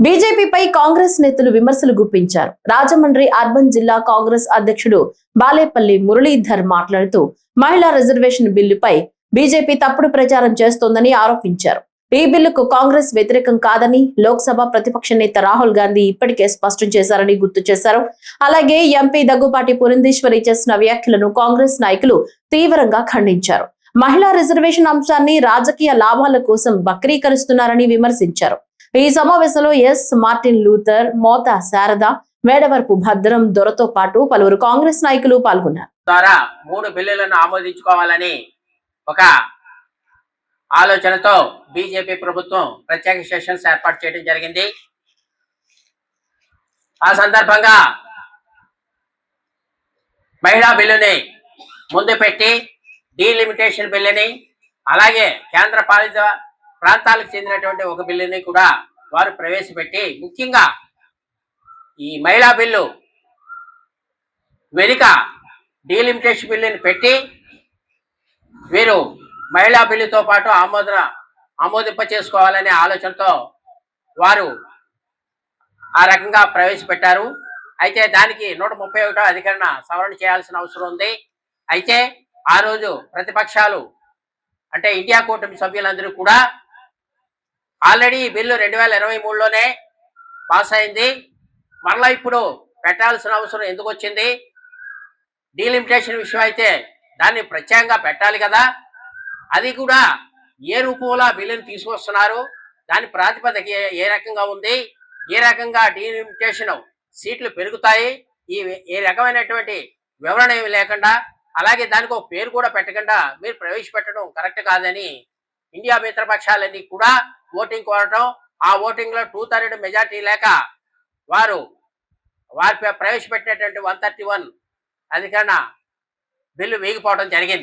బీజేపీపై కాంగ్రెస్ నేతలు విమర్శలు గుప్పించారు. రాజమండ్రి అర్బన్ జిల్లా కాంగ్రెస్ అధ్యక్షుడు బాలేపల్లి మురళీధర్ మాట్లాడుతూ మహిళా రిజర్వేషన్ బిల్లుపై బీజేపీ తప్పుడు ప్రచారం చేస్తోందని ఆరోపించారు. ఈ బిల్లుకు కాంగ్రెస్ వ్యతిరేకం కాదని లోక్సభ ప్రతిపక్ష నేత రాహుల్ గాంధీ ఇప్పటికే స్పష్టం చేశారని గుర్తు చేశారు. అలాగే ఎంపీ దగ్గుపాటి పురంధేశ్వరి చేసిన వ్యాఖ్యలను కాంగ్రెస్ నాయకులు తీవ్రంగా ఖండించారు. మహిళా రిజర్వేషన్ అంశాన్ని రాజకీయ లాభాల కోసం వక్రీకరిస్తున్నారని విమర్శించారు. ఈ సమావేశంలో ఎస్ మార్టిన్ లూథర్, మోతా శారద, మేడవరపు భద్రం దొరతో పాటు పలువురు కాంగ్రెస్ నాయకులు పాల్గొన్నారు. ద్వారా 3 బిల్లులను ఆమోదించుకోవాలని ఒక ఆలోచనతో బీజేపీ ప్రభుత్వం ప్రత్యేక సెషన్స్ ఏర్పాటు చేయడం జరిగింది. ఆ సందర్భంగా మహిళా బిల్లుని ముందు పెట్టి డీలిమిటేషన్ బిల్లుని, అలాగే కేంద్ర పాలిత ప్రాంతాలకు చెందినటువంటి ఒక బిల్లుని కూడా వారు ప్రవేశపెట్టి, ముఖ్యంగా ఈ మహిళా బిల్లు వెనుక డీలిమిటేషన్ బిల్లుని పెట్టి వీరు మహిళా బిల్లుతో పాటు ఆమోదింప చేసుకోవాలనే ఆలోచనతో వారు ఆ రకంగా ప్రవేశపెట్టారు. అయితే దానికి 131వ అధికరణ సవరణ చేయాల్సిన అవసరం ఉంది. అయితే ఆ రోజు ప్రతిపక్షాలు అంటే ఇండియా కూటమి సభ్యులందరూ కూడా ఆల్రెడీ ఈ బిల్లు 2023లోనే పాస్ అయింది, మరలా ఇప్పుడు పెట్టాల్సిన అవసరం ఎందుకు వచ్చింది, డీలిమిటేషన్ విషయం అయితే దాన్ని ప్రత్యేకంగా పెట్టాలి కదా, అది కూడా ఏ రూపంలో బిల్లుని తీసుకొస్తున్నారు, దాని ప్రాతిపదిక ఏ రకంగా ఉంది, ఏ రకంగా డీలిమిటేషన్ సీట్లు పెరుగుతాయి, ఈ రకమైనటువంటి వివరణ ఏమి లేకుండా, అలాగే దానికి ఒక పేరు కూడా పెట్టకుండా మీరు ప్రవేశపెట్టడం కరెక్ట్ కాదని ఇండియా మిత్రపక్షాలన్నీ కూడా ఓటింగ్ కోరటం, ఆ ఓటింగ్లో 2/3 మెజార్టీ లేక వారు ప్రవేశపెట్టినటువంటి 131 అధికరణ బిల్లు వేగిపోవడం జరిగింది.